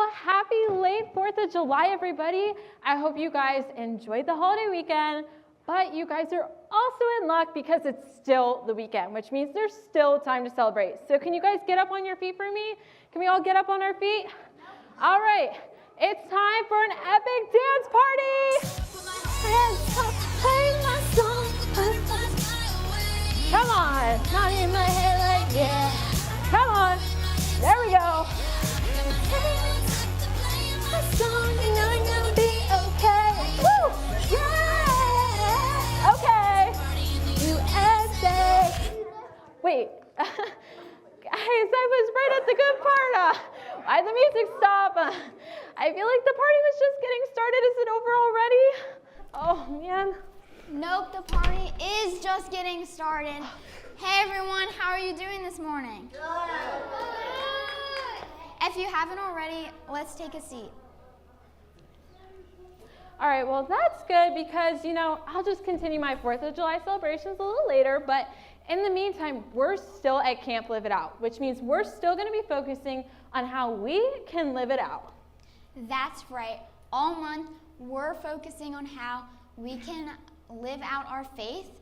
Well, happy late 4th of July, everybody. I hope you guys enjoyed the holiday weekend, but you guys are also in luck because it's still the weekend, which means there's still time to celebrate. So can you guys get up on your feet for me? Can we all get up on our feet? All right, it's time for an epic dance party. Play my song. Come on, not in my head like yeah. Come on, there we go. Song and I'm gonna be okay. Woo! Yeah! Okay. USA. Wait. Guys, I was right at the good part. Why'd the music stop? I feel like the party was just getting started. Is it over already? Oh, man. Nope, the party is just getting started. Hey, everyone. How are you doing this morning? Good. If you haven't already, let's take a seat. All right, well, that's good because, I'll just continue my 4th of July celebrations a little later, but in the meantime, we're still at Camp Live It Out, which means we're still going to be focusing on how we can live it out. That's right. All month, we're focusing on how we can live out our faith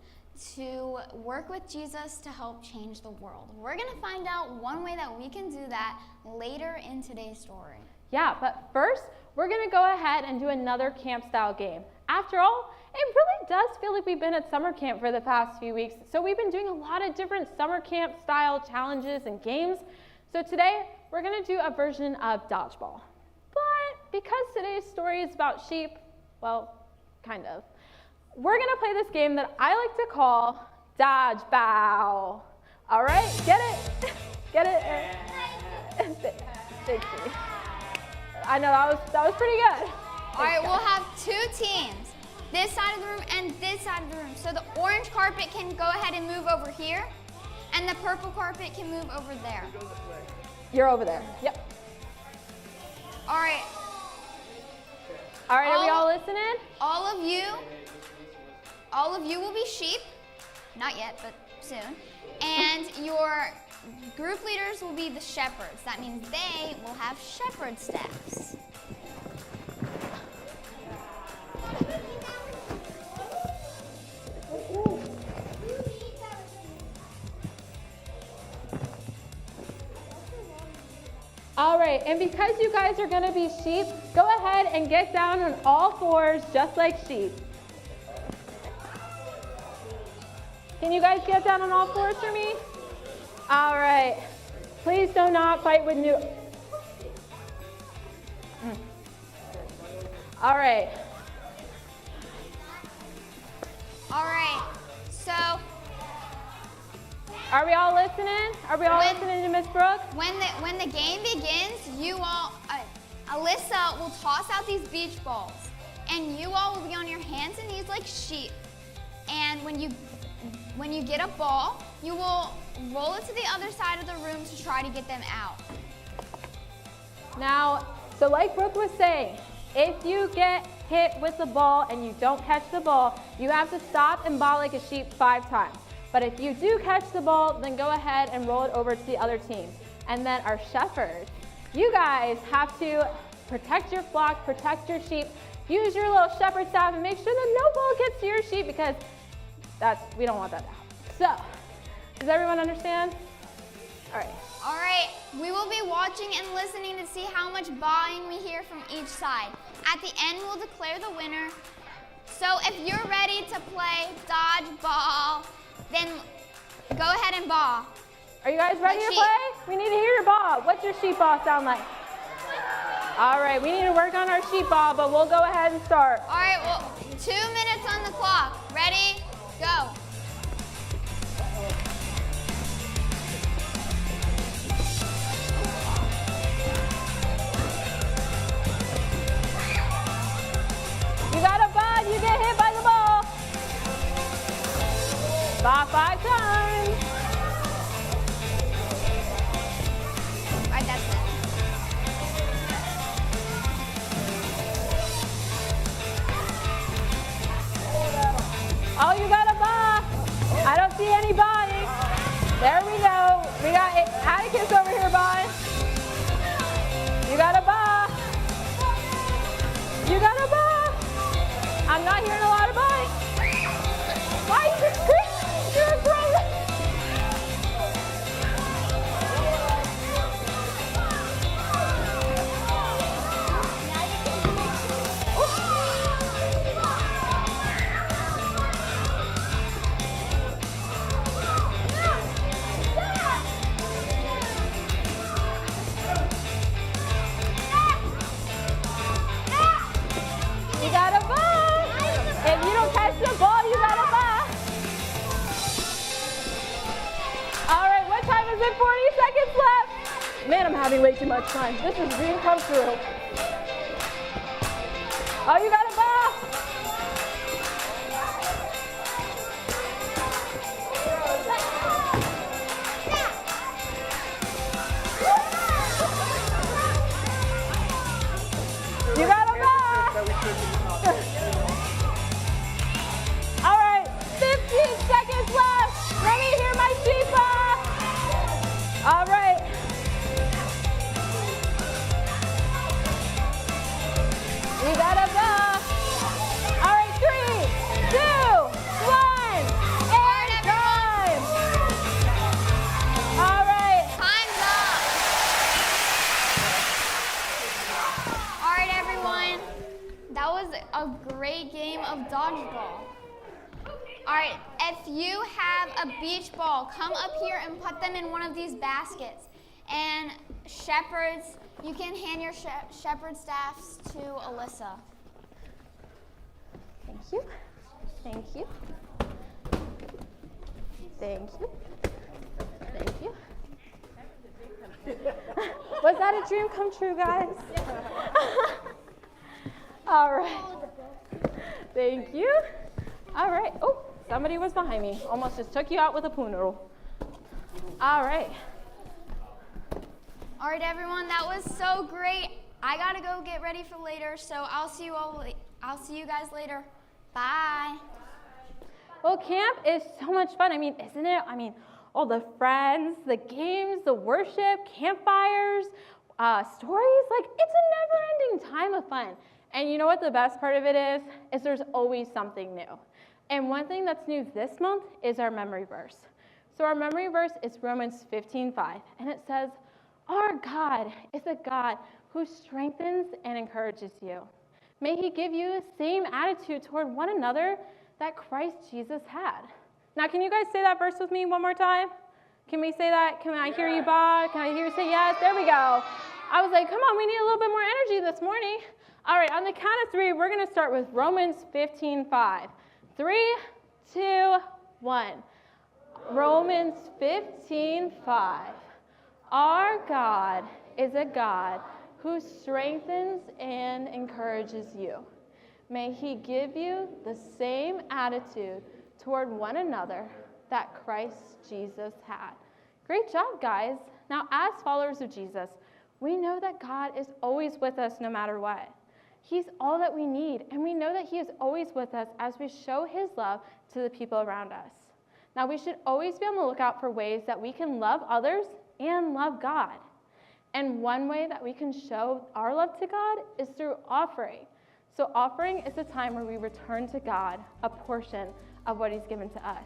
to work with Jesus to help change the world. We're going to find out one way that we can do that later in today's story. Yeah, but first, we're going to go ahead and do another camp-style game. After all, it really does feel like we've been at summer camp for the past few weeks, so we've been doing a lot of different summer camp-style challenges and games. So today, we're going to do a version of dodgeball. But because today's story is about sheep, well, kind of, we're going to play this game that I like to call dodgeball. All right, get it? Get it? Thank you. I know, that was pretty good. All right, we'll have two teams, this side of the room and this side of the room. So the orange carpet can go ahead and move over here, and the purple carpet can move over there. You're over there. Yep. All right. All right, are we all listening? All of you will be sheep. Not yet, but soon. And your group leaders will be the shepherds. That means they will have shepherd staffs. All right, and because you guys are going to be sheep, go ahead and get down on all fours just like sheep. Can you guys get down on all fours for me? All right. Please do not fight with new. All right. All right. So. Are we all listening? Are we all listening to Miss Brooke? When the game begins, you all, Alyssa will toss out these beach balls, and you all will be on your hands and knees like sheep. And when you get a ball, you will roll it to the other side of the room to try to get them out. Now, so like Brooke was saying, if you get hit with the ball and you don't catch the ball, you have to stop and ball like a sheep 5 times. But if you do catch the ball, then go ahead and roll it over to the other team. And then our shepherds, you guys have to protect your flock, protect your sheep, use your little shepherd staff and make sure that no ball gets to your sheep because we don't want that to happen. So, does everyone understand? All right. All right, we will be watching and listening to see how much baaing we hear from each side. At the end, we'll declare the winner. So if you're ready to play dodgeball, then go ahead and baa. Are you guys ready to play? We need to hear your baa. What's your sheep baa sound like? All right, we need to work on our sheep baa, but we'll go ahead and start. All right, well, 2 minutes on the clock. Ready? Go. You got a baa, you get hit by the ball. Baa 5 times. All right, that's it. Oh, you got a baa. I don't see any baaing. There we go. We got Atticus over here baaing. You got a baa. You got a ball. I'm not hearing a lot of bye. Why are you screaming? You're a grown. You got a ball. If you don't catch the ball, you got a ball. All right, what time is it? 40 seconds left. Man, I'm having way too much fun. This is dream come true. Oh, you got a ball. You got a ball. All right, 15 seconds left. Let me hear my cheetah. All right. You got a ball. All right, 3, 2, 1, and time. All right. Time's up. All right, everyone. That was a great game of dodgeball. All right, if you have a beach ball, come up here and put them in one of these baskets. And shepherds, you can hand your shepherd staffs to Alyssa. Thank you. Thank you. Thank you. Thank you. Was that a dream come true, guys? All right. Thank you. All right. Oh, somebody was behind me. Almost just took you out with a poo noodle. All right. All right, everyone, that was so great. I gotta go get ready for later, so I'll see you guys later. Bye. Well, camp is so much fun. I mean, isn't it? I mean, all the friends, the games, the worship, campfires, stories. Like, it's a never-ending time of fun. And you know what the best part of it is there's always something new. And one thing that's new this month is our memory verse. So our memory verse is Romans 15:5, and it says, "Our God is a God who strengthens and encourages you. May he give you the same attitude toward one another that Christ Jesus had." Now, can you guys say that verse with me one more time? Can we say that? Can I hear you, Bob? Can I hear you say yes? There we go. I was like, come on, we need a little bit more energy this morning. All right, on the count of 3, we're going to start with Romans 15:5. 3, 2, 1. Romans 15:5. Our God is a God who strengthens and encourages you. May he give you the same attitude toward one another that Christ Jesus had. Great job, guys. Now, as followers of Jesus, we know that God is always with us no matter what. He's all that we need, and we know that he is always with us as we show his love to the people around us. Now, we should always be on the lookout for ways that we can love others and love God. And one way that we can show our love to God is through offering. So offering is a time where we return to God a portion of what he's given to us.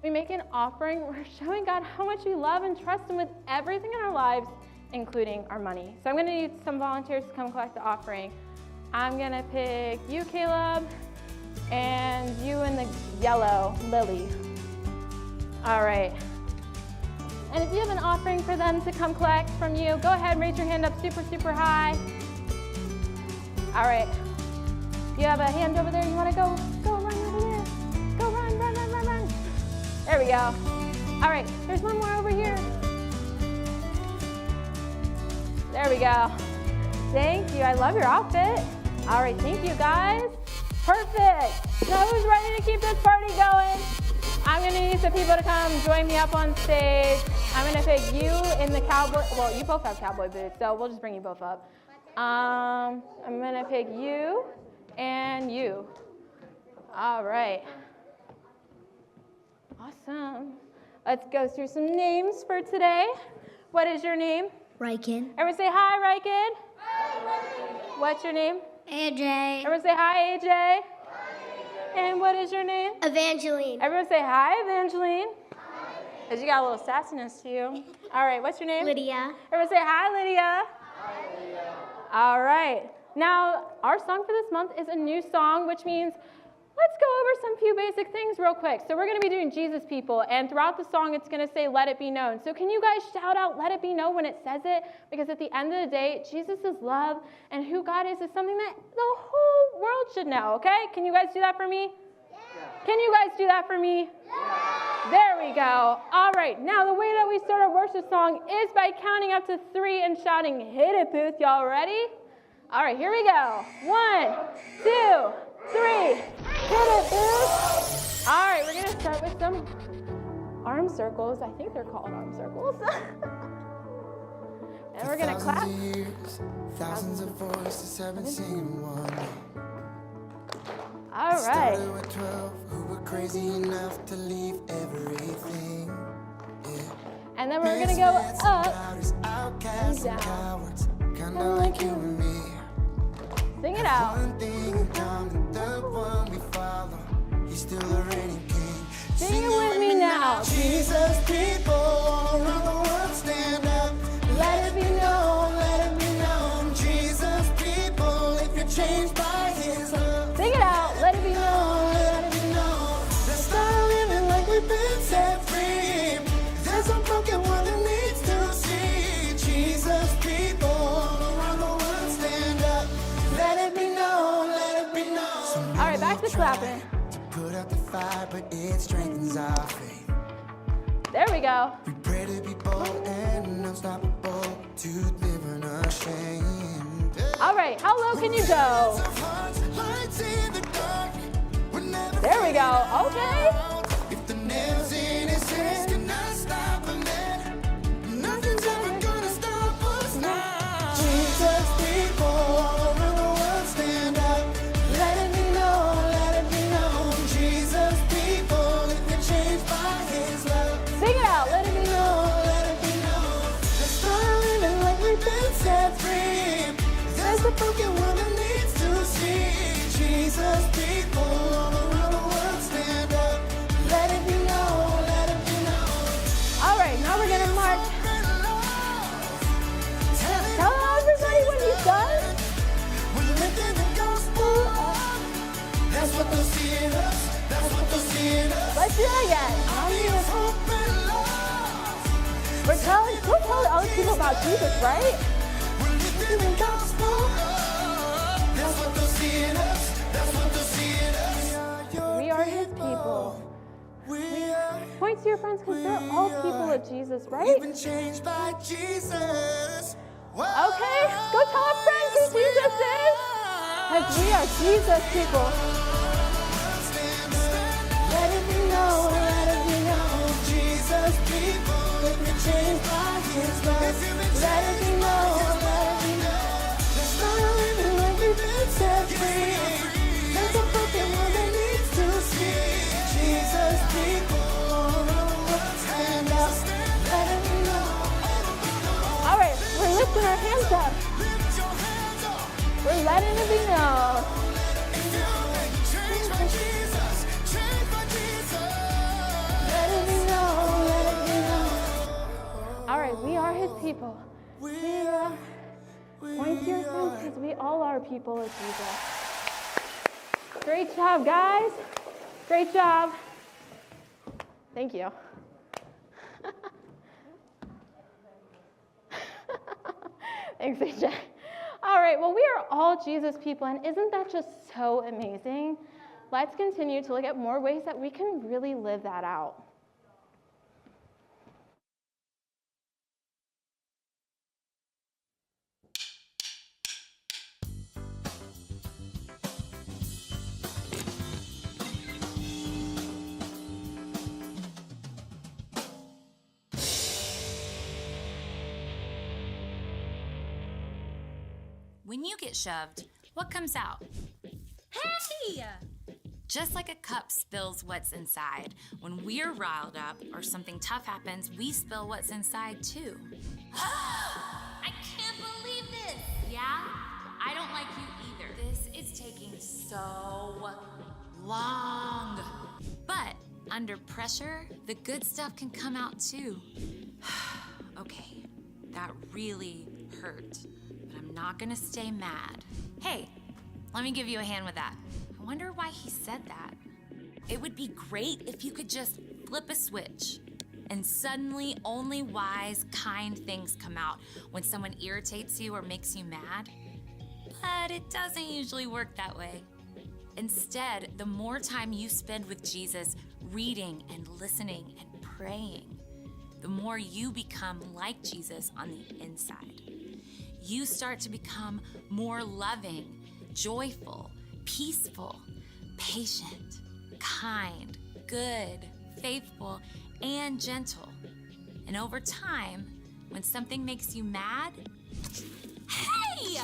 We make an offering, we're showing God how much we love and trust him with everything in our lives, including our money. So I'm going to need some volunteers to come collect the offering. I'm going to pick you, Caleb, and you in the yellow, Lily. All right. And if you have an offering for them to come collect from you, go ahead and raise your hand up super, super high. All right. You have a hand over there, you want to go run over there. Go run. There we go. All right, there's one more over here. There we go. Thank you, I love your outfit. All right, thank you guys. Perfect. Now who's ready to keep this party going? I'm gonna need some people to come join me up on stage. I'm gonna pick you in the cowboy, well, you both have cowboy boots, so we'll just bring you both up. I'm gonna pick you and you. All right. Awesome. Let's go through some names for today. What is your name? Riken. Everyone say hi, Riken. Hi, Riken. What's your name? AJ. Everyone say hi, AJ. And what is your name? Evangeline. Everyone say hi, Evangeline. Because you got a little sassiness to you. All right, what's your name? Lydia. Everyone say hi, Lydia. Hi, Lydia. All right. Now, our song for this month is a new song, which means let's go over some few basic things real quick. So we're going to be doing Jesus People, and throughout the song, it's going to say, let it be known. So can you guys shout out, let it be known when it says it? Because at the end of the day, Jesus is love, and who God is something that the whole world should know, okay? Can you guys do that for me? Yeah. Can you guys do that for me? Yeah. There we go. All right, now the way that we start our worship song is by counting up to 3 and shouting, hit it, Booth. Y'all ready? All right, here we go. 1, 2, 3. Hit it, Booth. All right, we're going to start with some arm circles. I think they're called arm circles. And we're going to clap. Thousands of voices have been singing one. All right. Started with 12 who were crazy enough to leave everything. Yeah. And then we're going to go up Outcasts and and down. cowards, kinda like you and me. Sing it out. One thing in common, the one we follow, he's still the reigning king. Sing it with me now. Jesus, people all around the world stand up. Let it be known, Let it be known. Jesus, people, if you're changed by his love. Sing it out. Let it be known. Let it be known. Let's start living like we've been set free. There's a broken one that needs to see. Jesus, people all around the world stand up. Let it be known, let it be known. All right, back to clapping. Put out the fire, but it strengthens our faith. There we go. We pray to be bold and unstoppable, to live unashamed. All right, how low can you go? There we go. Okay. If the nails in his hands cannot stop a man, nothing's ever gonna stop us now. Jesus, people all around the world stand up. Let it be known, let it be known. Jesus, people, if you're changed by his love. Sing it out. Let it be known. Let it be known. Let's start living like we've been set free. There's a broken one that needs to see. Jesus, people all around the world stand up. Let it be known, let it be known. All right, now we're going to march. Tell everybody what he's done. We're lifting the gospel up. That's what they'll see in us. That's what they'll see in us. Let's do it again. Hope and love. We're still telling other people about Jesus, right? We're lifting the gospel up. That's what they'll see in us. That's what they'll see in us. We are his people. We are. Point to your friends because they're all people of Jesus, We've right? been changed by Jesus. Okay, go tell a friend who Jesus is. Because we are Jesus people. Let it be known, let it be known. Jesus, people, if you're changed by his love. Let it be known, let it be known. Let's start living like we've been set free. There's a broken one that needs to see. Jesus, people, all around the world stand up. Let it be known. All right, we're lifting our hands up. Lift your hands up. We're letting it be known. If you've been changed by Jesus, changed by Jesus. Let it be known, let it be known. All right, we are his people. We Yeah. Point to your friends because we all are people of Jesus. Great job, guys. Great job. Thank you. Thanks, AJ. All right, well, we are all Jesus people, and isn't that just so amazing? Let's continue to look at more ways that we can really live that out. When you get shoved, what comes out? Hey! Just like a cup spills what's inside, when we're riled up or something tough happens, we spill what's inside too. I can't believe this! Yeah? I don't like you either. This is taking so long. But under pressure, the good stuff can come out too. Okay, that really hurt, but I'm not gonna stay mad. Hey, let me give you a hand with that. I wonder why he said that. It would be great if you could just flip a switch and suddenly only wise, kind things come out when someone irritates you or makes you mad. But it doesn't usually work that way. Instead, the more time you spend with Jesus, reading and listening and praying, the more you become like Jesus on the inside. You start to become more loving, joyful, peaceful, patient, kind, good, faithful, and gentle. And over time, when something makes you mad, hey!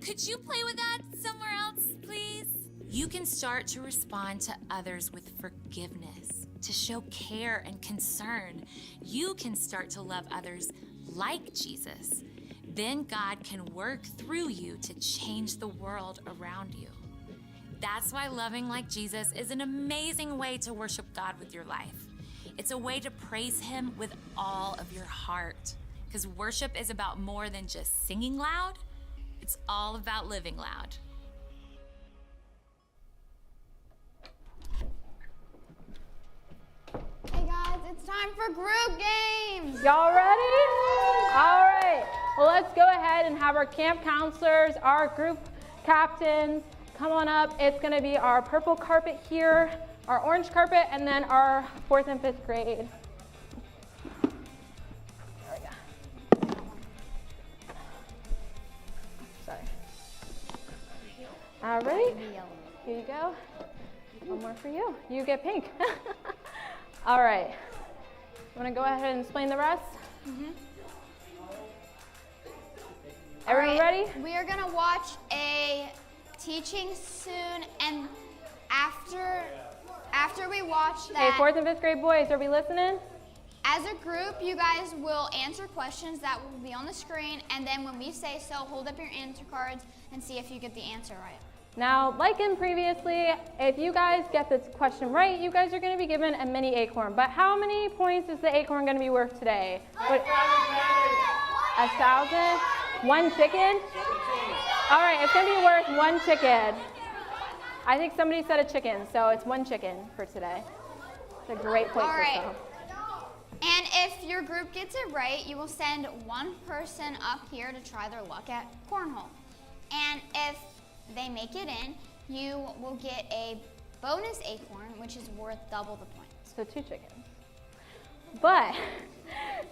Could you play with that somewhere else, please? You can start to respond to others with forgiveness, to show care and concern. You can start to love others like Jesus. Then God can work through you to change the world around you. That's why loving like Jesus is an amazing way to worship God with your life. It's a way to praise Him with all of your heart. Because worship is about more than just singing loud. It's all about living loud. Hey guys, it's time for group games. Y'all ready? All right. Well, let's go ahead and have our camp counselors, our group captains, come on up. It's going to be our purple carpet here, our orange carpet, and then our 4th and 5th grade. There we go. Sorry. All right. Here you go. One more for you. You get pink. All right. Want to go ahead and explain the rest? Mm-hmm. Everyone ready? We are going to watch a teaching soon, and after we watch that, Hey, 4th and 5th grade boys, are we listening? as a group, you guys will answer questions that will be on the screen, and then when we say so, hold up your answer cards and see if you get the answer right. Now, like in previously, if you guys get this question right, you guys are going to be given a mini acorn. But how many points is the acorn going to be worth today? 1,000? One chicken? All right, it's going to be worth one chicken. I think somebody said a chicken, so it's one chicken for today. It's a great point All for right. yourself. And if your group gets it right, you will send one person up here to try their luck at cornhole. And if they make it in, you will get a bonus acorn, which is worth double the points. So 2 chickens. But,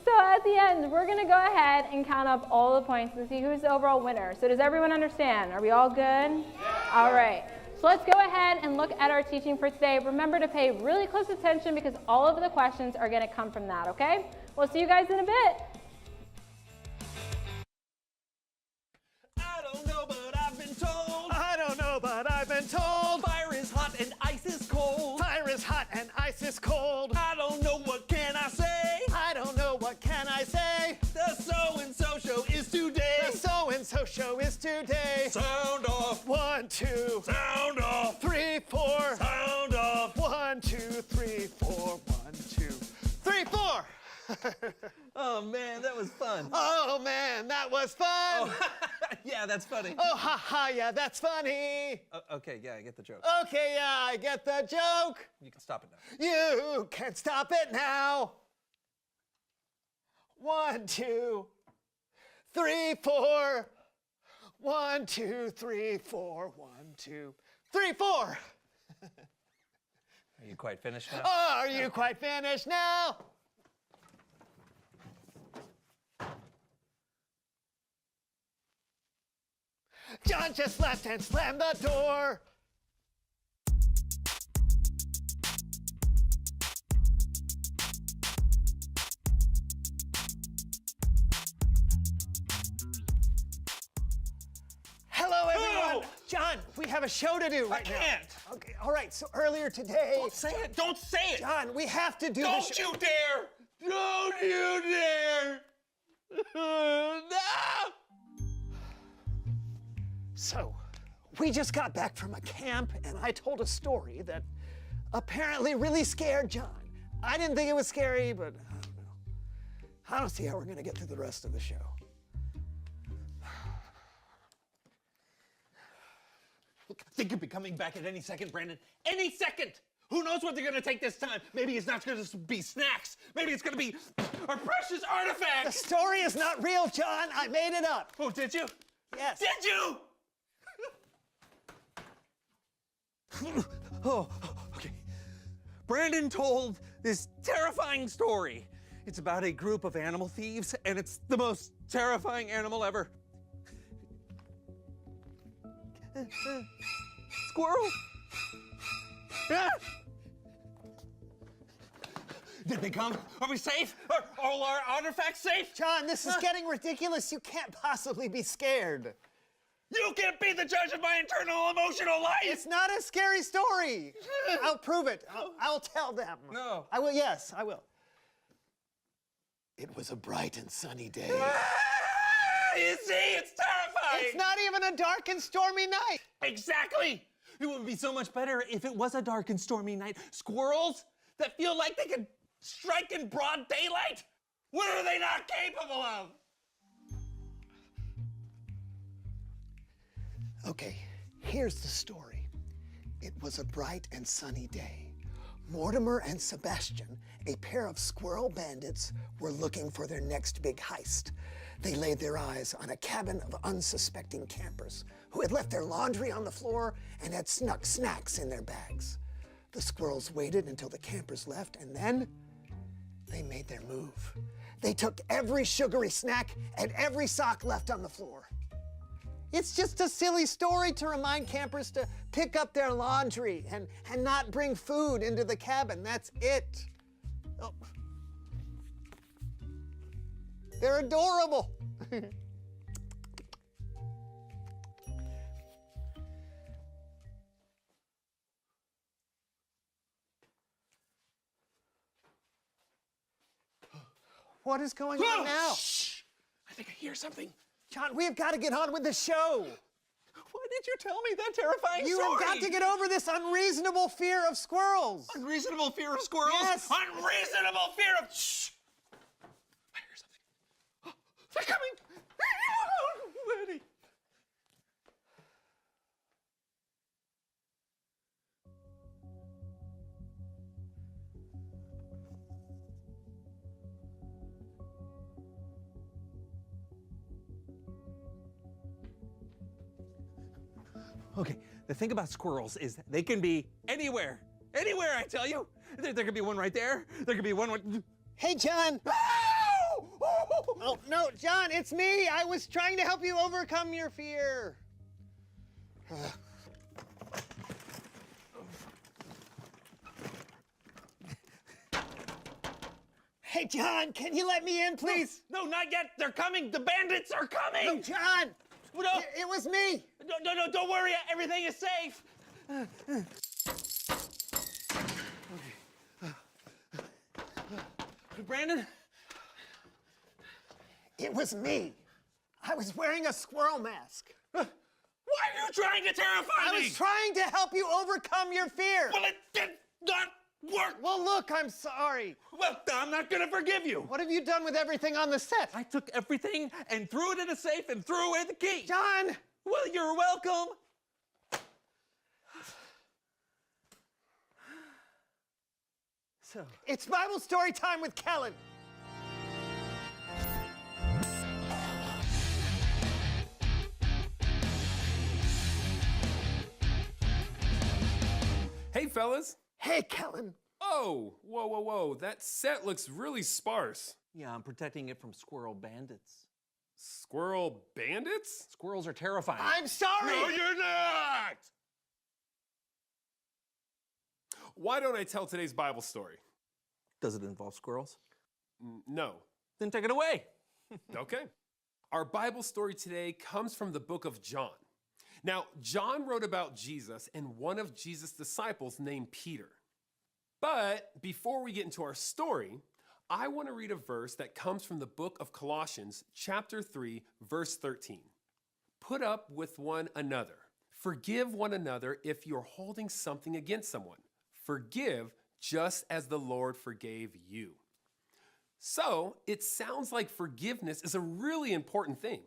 so at the end, we're going to go ahead and count up all the points to see who's the overall winner. So does everyone understand? Are we all good? Yeah. All right. So let's go ahead and look at our teaching for today. Remember to pay really close attention because all of the questions are going to come from that, okay? We'll see you guys in a bit. I don't know, but I've been told. I don't know, but I've been told. Fire is hot and ice is cold. Fire is hot and ice is cold. I don't know, what can I say? I don't know, what can I say? The so-and-so show is today. The so-and-so show is today. Sound off. 1, 2, Sound off. 3, 4. Sound off. 1, 2, 3, 4. 1, 2, 3, 4. Oh, man, that was fun. Oh, man, that was fun. Oh, yeah, that's funny. Oh, ha, ha, yeah, that's funny. Okay, yeah, I get the joke. Okay, yeah, I get the joke. You can stop it now. You can stop it now. 1, 2, 3, 4. 1, 2, 3, 4. 1, 2, 3, 4. Are you quite finished now? Are you quite finished now? John just left and slammed the door. Hello, everyone. Who? John, we have a show to do right now. I can't. Okay, all right, so earlier today. Don't say it. Don't say it. John, we have to do the Don't show. you dare. Don't you dare. No. So, we just got back from a camp, and I told a story that apparently really scared John. I didn't think it was scary, but I don't know. I don't see how we're going to get through the rest of the show. They could be coming back at any second, Brandon. Any second! Who knows what they're gonna take this time? Maybe it's not gonna be snacks. Maybe it's gonna be our precious The artifacts! story is not real, John. I made it up. Oh, did you? Yes. Did you? Oh, okay. Brandon told this terrifying story. It's about a group of animal thieves, and it's the most terrifying animal ever. Squirrel? Ah! Did they come? Are we safe? Are all our artifacts safe? John, this is getting ridiculous. You can't possibly be scared. You can't be the judge of my internal emotional life! It's not a scary story. I'll prove it. I'll tell them. No. I will, yes, I will. It was a bright and sunny day. You see, it's terrifying! It's not even a dark and stormy night. Exactly! It would be so much better if it was a dark and stormy night. Squirrels that feel like they could strike in broad daylight? What are they not capable of? Okay, here's the story. It was a bright and sunny day. Mortimer and Sebastian, a pair of squirrel bandits, were looking for their next big heist. They laid their eyes on a cabin of unsuspecting campers who had left their laundry on the floor and had snuck snacks in their bags. The squirrels waited until the campers left, and then they made their move. They took every sugary snack and every sock left on the floor. It's just a silly story to remind campers to pick up their laundry and not bring food into the cabin. That's it. Oh. They're adorable. What is going on now? Shh! I think I hear something. John, we have got to get on with the show. Why did you tell me that terrifying You story? have got to get over this unreasonable fear of squirrels. Unreasonable fear of squirrels? Yes. Unreasonable fear of... Shh! I hear something. Oh, they're coming! Ready. Okay, the thing about squirrels is they can be anywhere. Anywhere, I tell you. There could be one right there. There could be one right... Hey, John. Ow! Oh, no, John, it's me. I was trying to help you overcome your fear. Hey, John, can you let me in, please? No, not yet. They're coming. The bandits are coming. No, John. No. It was me. No, don't worry. Everything is safe. Brandon? It was me. I was wearing a squirrel mask. Why are you trying to terrify I me? was trying to help you overcome your fear. Well, it did not work. Well, look, I'm sorry. Well, I'm not going to forgive you. What have you done with everything on the set? I took everything and threw it in a safe and threw away the key. John! Well, you're welcome. So, It's Bible story time with Kellen. Hey, fellas. Hey, Kellen. Oh, whoa. That set looks really sparse. yeah, I'm protecting it from squirrel bandits. Squirrel bandits? Squirrels are terrifying. I'm sorry. No, you're not! Why don't I tell today's Bible story? Does it involve squirrels? No. Then take it away. Okay. Our Bible story today comes from the book of John. Now, John wrote about Jesus and one of Jesus' disciples named Peter. But before we get into our story, I want to read a verse that comes from the book of Colossians, chapter 3, verse 13. Put up with one another. Forgive one another if you're holding something against someone. Forgive just as the Lord forgave you. So it sounds like forgiveness is a really important thing.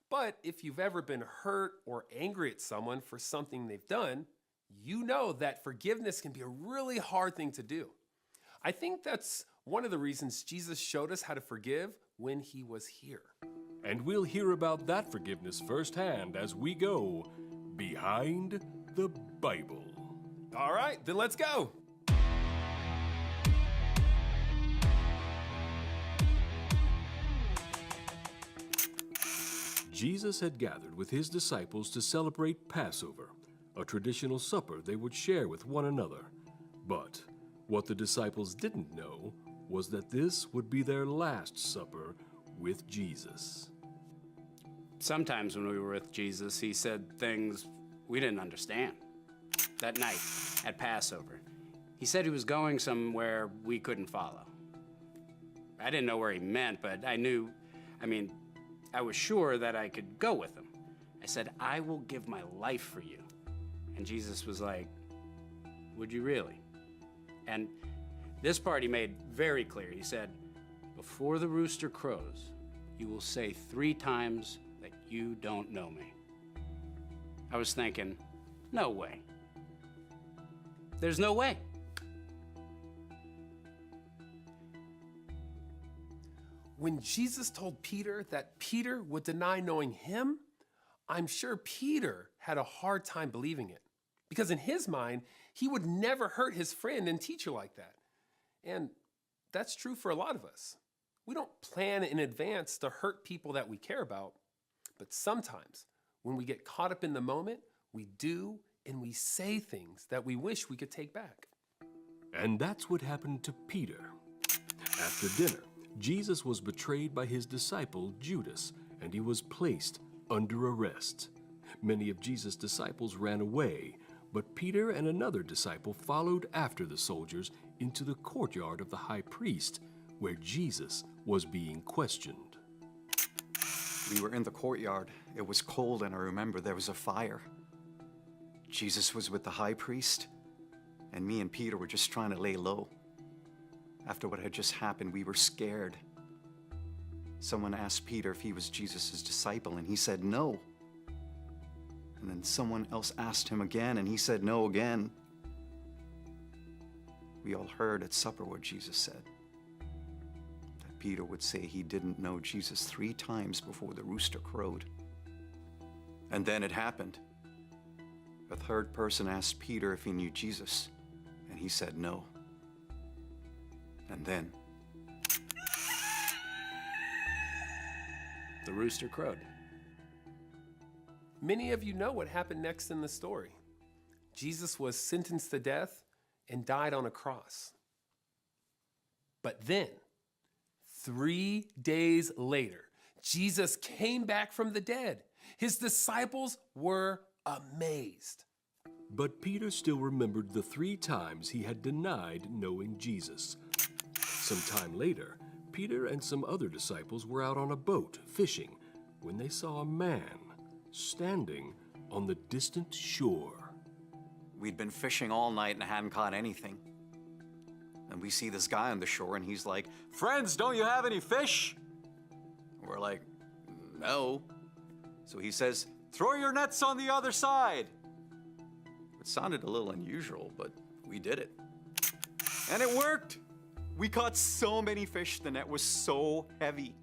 But if you've ever been hurt or angry at someone for something they've done, you know that forgiveness can be a really hard thing to do. I think that's one of the reasons Jesus showed us how to forgive when he was here. And we'll hear about that forgiveness firsthand as we go behind the Bible. All right, then let's go. Jesus had gathered with his disciples to celebrate Passover, a traditional supper they would share with one another. But what the disciples didn't know was that this would be their last supper with Jesus. Sometimes when we were with Jesus, he said things we didn't understand. That night at Passover, he said he was going somewhere we couldn't follow. I didn't know where he meant, but I was sure that I could go with him. I said, I will give my life for you. And Jesus was like, would you really? And this part he made very clear. He said, before the rooster crows, you will say 3 times that you don't know me. I was thinking, no way. There's no way. When Jesus told Peter that Peter would deny knowing him, I'm sure Peter had a hard time believing it. Because in his mind, he would never hurt his friend and teacher like that. And that's true for a lot of us. We don't plan in advance to hurt people that we care about. But sometimes, when we get caught up in the moment, we do and we say things that we wish we could take back. And that's what happened to Peter. After dinner, Jesus was betrayed by his disciple Judas, and he was placed under arrest. Many of Jesus' disciples ran away, but Peter and another disciple followed after the soldiers into the courtyard of the high priest, where Jesus was being questioned. We were in the courtyard. It was cold, and I remember there was a fire. Jesus was with the high priest, and me and Peter were just trying to lay low. After what had just happened, we were scared. Someone asked Peter if he was Jesus' disciple, and he said no. And then someone else asked him again, and he said no again. We all heard at supper what Jesus said. That Peter would say he didn't know Jesus 3 times before the rooster crowed. And then it happened. A third person asked Peter if he knew Jesus, and he said no. And then The rooster crowed. Many of you know what happened next in the story. Jesus was sentenced to death and died on a cross. But then, 3 days later, Jesus came back from the dead. His disciples were amazed. But Peter still remembered the 3 times he had denied knowing Jesus. Some time later, Peter and some other disciples were out on a boat fishing when they saw a man standing on the distant shore. we'd been fishing all night and hadn't caught anything. And we see this guy on the shore and he's like, "Friends, don't you have any fish?" We're like, "No." So he says, "Throw your nets on the other side." It sounded a little unusual, but we did it. And it worked. We caught so many fish, the net was so heavy.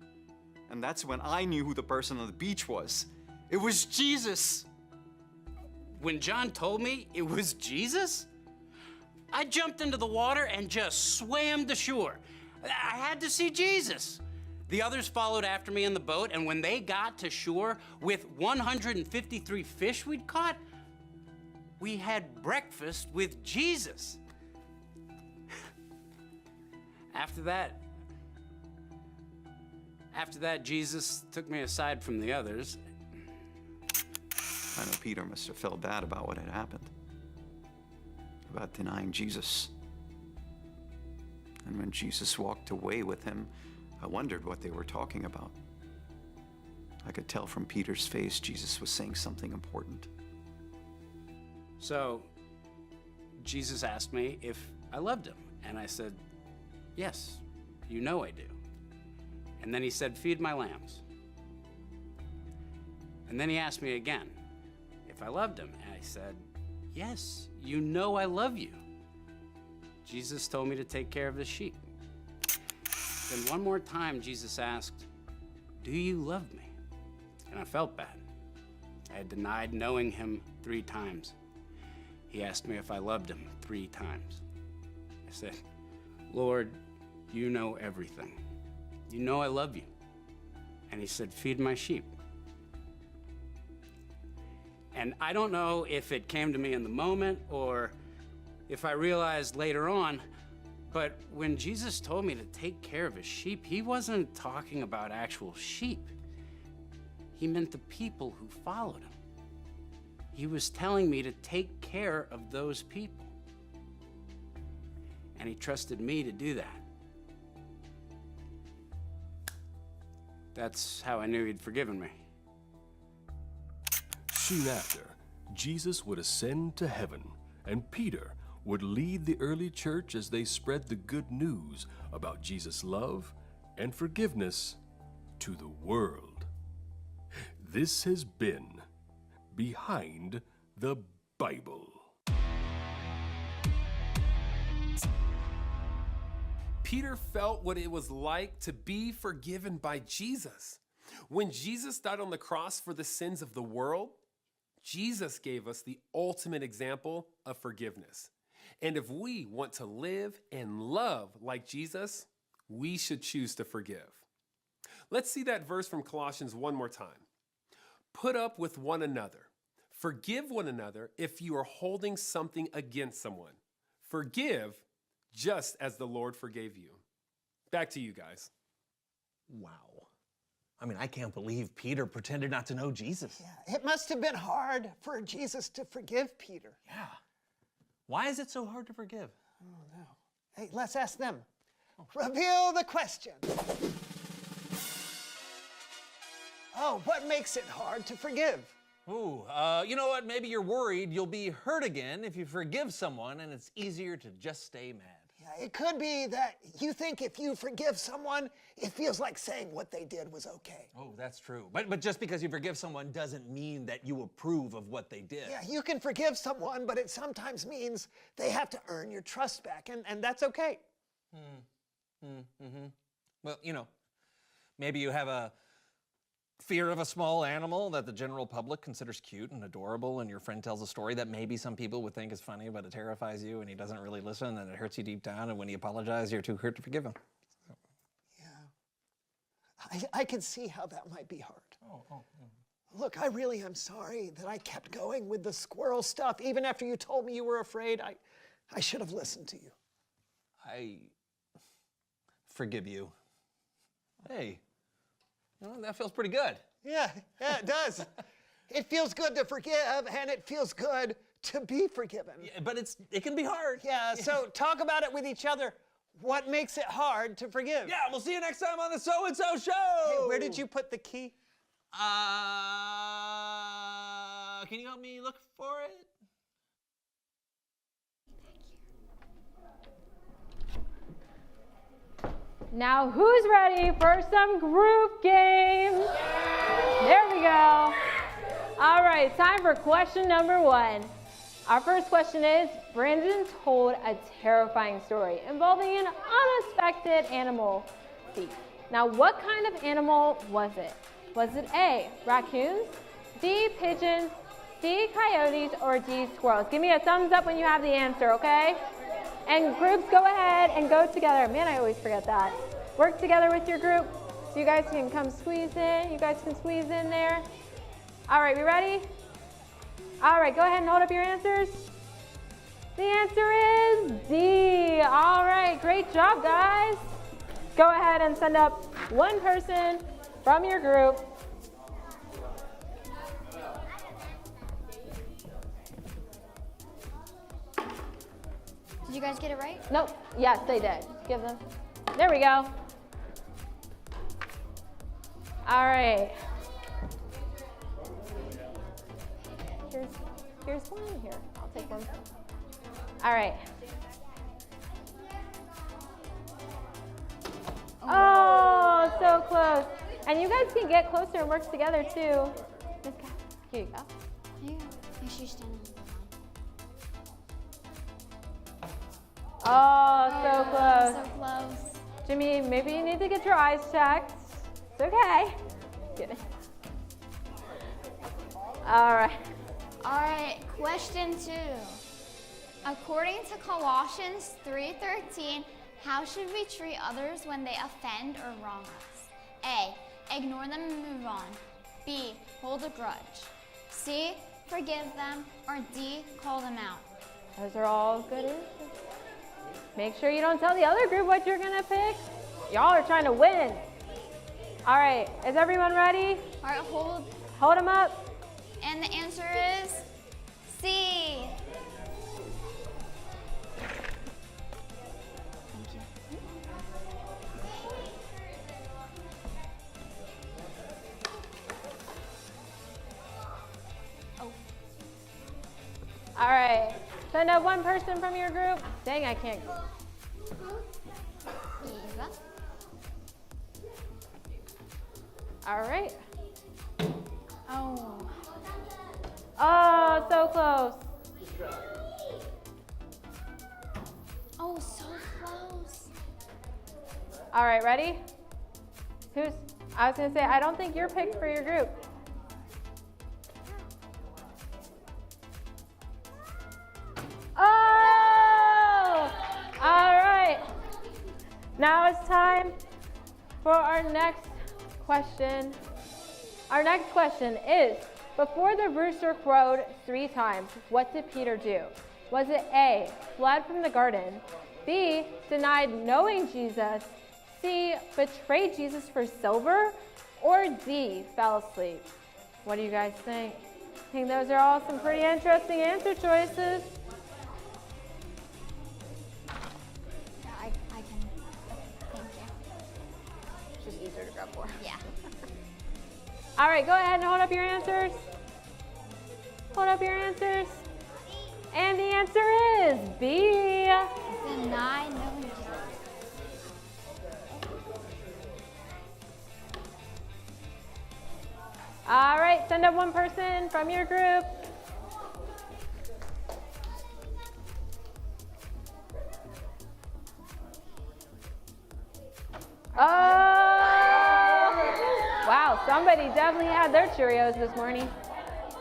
And that's when I knew who the person on the beach was. It was Jesus. When John told me it was Jesus, I jumped into the water and just swam to shore. I had to see Jesus. The others followed after me in the boat, and when they got to shore with 153 fish we'd caught, we had breakfast with Jesus. After that, Jesus took me aside from the others. I know Peter must have felt bad about what had happened, about denying Jesus. And when Jesus walked away with him, I wondered what they were talking about. I could tell from Peter's face Jesus was saying something important. So, Jesus asked me if I loved him, and I said, yes, you know I do. And then he said, feed my lambs. And then he asked me again if I loved him, and I said, yes, you know I love you. Jesus told me to take care of the sheep. Then one more time, Jesus asked, do you love me? And I felt bad. I had denied knowing him 3 times. He asked me if I loved him 3 times. I said, Lord, you know everything. You know I love you. And he said, feed my sheep. And I don't know if it came to me in the moment or if I realized later on, but when Jesus told me to take care of his sheep, he wasn't talking about actual sheep. He meant the people who followed him. He was telling me to take care of those people. And he trusted me to do that. That's how I knew he'd forgiven me. Soon after, Jesus would ascend to heaven, and Peter would lead the early church as they spread the good news about Jesus' love and forgiveness to the world. This has been Behind the Bible. Peter felt what it was like to be forgiven by Jesus. When Jesus died on the cross for the sins of the world, Jesus gave us the ultimate example of forgiveness. And if we want to live and love like Jesus, we should choose to forgive. Let's see that verse from Colossians one more time. Put up with one another. Forgive one another if you are holding something against someone. Forgive just as the Lord forgave you. Back to you guys. Wow. I mean, I can't believe Peter pretended not to know Jesus. Yeah, it must have been hard for Jesus to forgive Peter. Yeah. Why is it so hard to forgive? Oh, no. Hey, let's ask them. Reveal the question. Oh, what makes it hard to forgive? Ooh, you know what? Maybe you're worried you'll be hurt again if you forgive someone, and it's easier to just stay mad. Yeah, it could be that you think if you forgive someone, it feels like saying what they did was okay. Oh, that's true. But just because you forgive someone doesn't mean that you approve of what they did. Yeah, you can forgive someone, but it sometimes means they have to earn your trust back, and that's okay. Well, you know, maybe you have a fear of a small animal that the general public considers cute and adorable, and your friend tells a story that maybe some people would think is funny, but it terrifies you, and he doesn't really listen, and it hurts you deep down, and when he apologizes, you're too hurt to forgive him. Yeah. I can see how that might be hard. Look, I really am sorry that I kept going with the squirrel stuff. Even after you told me you were afraid, I should have listened to you. I forgive you. Hey, you know, that feels pretty good. Yeah, it does. It feels good to forgive, and it feels good to be forgiven. Yeah, but it can be hard. Yeah, so talk about it with each other. What makes it hard to forgive? Yeah, we'll see you next time on the So-and-So Show. Hey, where did you put the key? Can you help me look for it? Now, who's ready for some group games? There we go. All right, time for question number 1. Our first question is, Brandon told a terrifying story involving an unexpected animal thief. Now, what kind of animal was it? Was it A, raccoons, B, pigeons, C, coyotes, or D, squirrels? Give me a thumbs up when you have the answer, okay? And groups, go ahead and go together. Man, I always forget that. Work together with your group so you guys can come squeeze in. You guys can squeeze in there. All right, we ready? All right, go ahead and hold up your answers. The answer is D. All right, great job, guys. Go ahead and send up one person from your group. Did you guys get it right? Nope. Yes, they did. Give them. There we go. All right. Here's one. Here, I'll take one. All right. Oh, so close. And you guys can get closer and work together too. Miss Kat, here you go. Here. Make sure you stand on the line. Oh, so close. So close. Jimmy, maybe you need to get your eyes checked. It's okay. Kidding. All right. All right, question 2. According to Colossians 3:13, how should we treat others when they offend or wrong us? A, ignore them and move on. B, hold a grudge. C, forgive them. Or D, call them out. Those are all good answers. Make sure you don't tell the other group what you're gonna pick. Y'all are trying to win. All right, is everyone ready? All right, hold. Hold them up. And the answer is C. Thank you. Oh. All right, send up one person from your group. Dang, I can't. Eva. All right. Oh. Oh, so close. Oh, so close. All right, ready? I was gonna say, I don't think you're picked for your group. Oh! All right. Now it's time for our next question. Our next question is, before the rooster crowed 3 times, what did Peter do? Was it A, fled from the garden, B, denied knowing Jesus, C, betrayed Jesus for silver, or D, fell asleep? What do you guys think? I think those are all some pretty interesting answer choices. Yeah, I can. Thank you. It's just easier to grab more. Yeah. All right, go ahead and hold up your answers. Hold up your answers. And the answer is B. Deny knowing Jesus. All right, send up one person from your group. Oh! Wow, somebody definitely had their Cheerios this morning.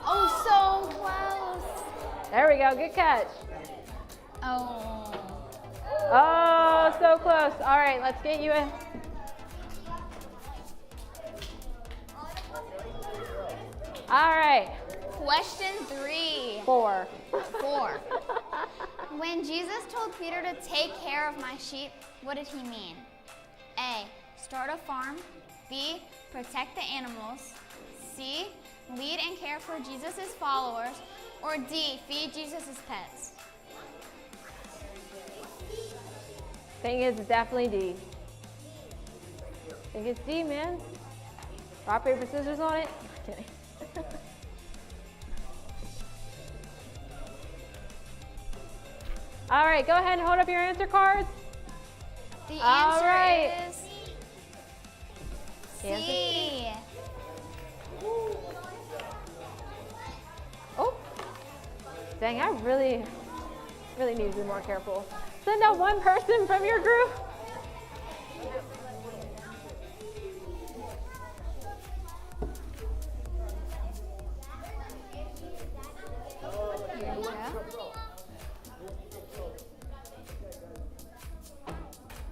Oh, so close. There we go, good catch. Oh. Oh, so close. All right, let's get you in. All right. Question 3. 4. 4. When Jesus told Peter to take care of my sheep, what did he mean? A, start a farm. B, protect the animals. C, lead and care for Jesus' followers. Or D, feed Jesus' pets. I think it's definitely D. I think it's D, man. Rock, paper, scissors on it. Kidding. All right, go ahead and hold up your answer cards. The All answer right. is The C. Oh, dang, I really need to be more careful. Send out one person from your group. Here you go.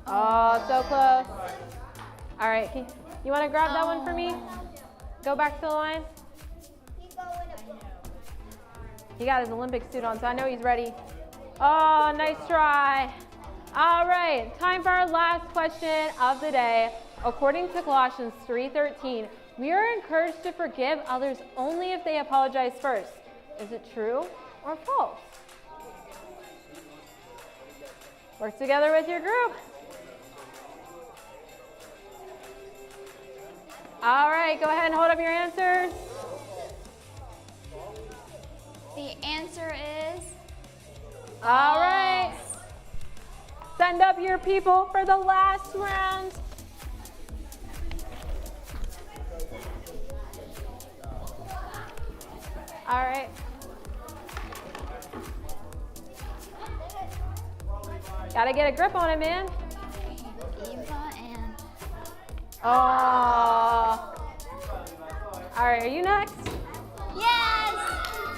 Oh, so close. All right, you want to grab that one for me? Go back to the line. He got his Olympic suit on, so I know he's ready. Oh, nice try. All right, time for our last question of the day. According to Colossians 3:13, we are encouraged to forgive others only if they apologize first. Is it true or false? Work together with your group. All right, go ahead and hold up your answers. The answer is All right. Send up your people for the last round. All right. Gotta get a grip on it, man. Eva and Oh. All right, are you next? yes.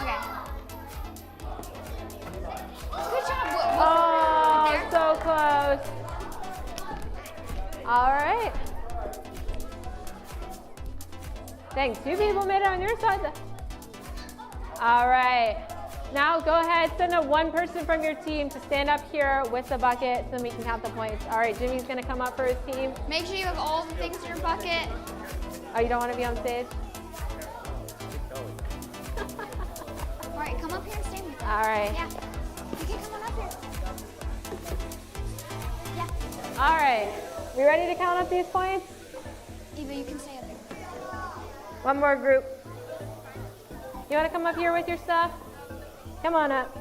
Okay. Good job. Oh, There. so close. All right. Thanks. 2 people made it on your side. All right. Now go ahead, send up 1 person from your team to stand up here with the bucket so we can count the points. All right, Jimmy's gonna come up for his team. Make sure you have all the things in your bucket. Oh, you don't wanna be on stage? All right, come up here and stand with me. All right. Yeah. You can come on up here. Yeah. All right. We ready to count up these points? Eva, you can stay up here. 1 more group. You wanna come up here with your stuff? Come on up.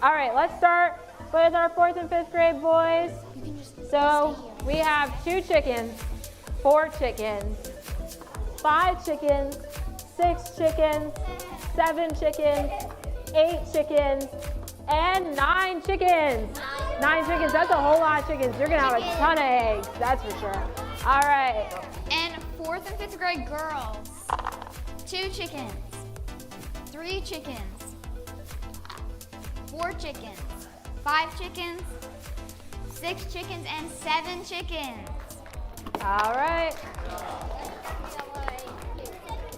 All right, let's start with our 4th and 5th grade boys. You can just So stay here. we have 2 chickens, 4 chickens, 5 chickens, 6 chickens, 7 chickens, 8 chickens, and 9 chickens. 9 chickens, that's a whole lot of chickens. You're gonna have a ton of eggs, that's for sure. All right, And 4th and 5th grade girls. 2 chickens, 3 chickens, 4 chickens, 5 chickens, 6 chickens, and 7 chickens. all right.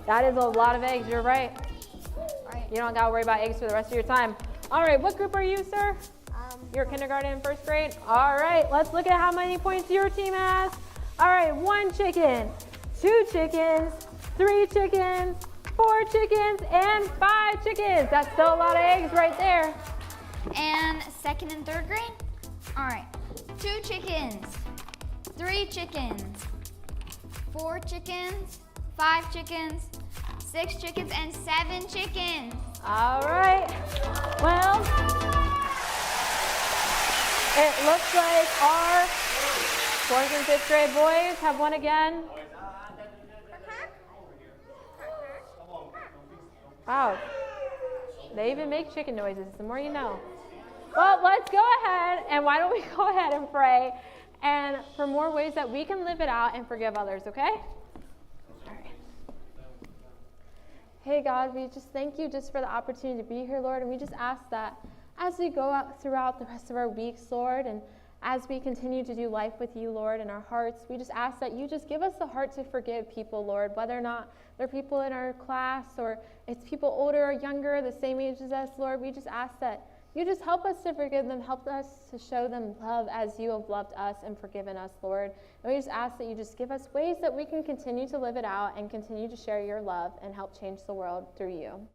That is a lot of eggs, you're right. You don't gotta worry about eggs for the rest of your time. All right, what group are you, sir? You're kindergarten and 1st grade? All right, let's look at how many points your team has. All right, 1 chicken, 2 chickens, 3 chickens, 4 chickens, and 5 chickens. That's still a lot of eggs right there. And 2nd and 3rd grade? All right. 2 chickens, 3 chickens, 4 chickens, 5 chickens, 6 chickens, and 7 chickens. All right, well, it looks like our 4th and 5th grade boys have won again. Wow, they even make chicken noises, the more you know. Well, let's go ahead, and why don't we go ahead and pray and for more ways that we can live it out and forgive others, okay? All right. Hey, God, we just thank you just for the opportunity to be here, Lord, and we just ask that as we go out throughout the rest of our weeks, Lord, and as we continue to do life with you, Lord, in our hearts, we just ask that you just give us the heart to forgive people, Lord, whether or not they're people in our class or it's people older or younger, the same age as us, Lord. We just ask that you just help us to forgive them, help us to show them love as you have loved us and forgiven us, Lord. And we just ask that you just give us ways that we can continue to live it out and continue to share your love and help change the world through you.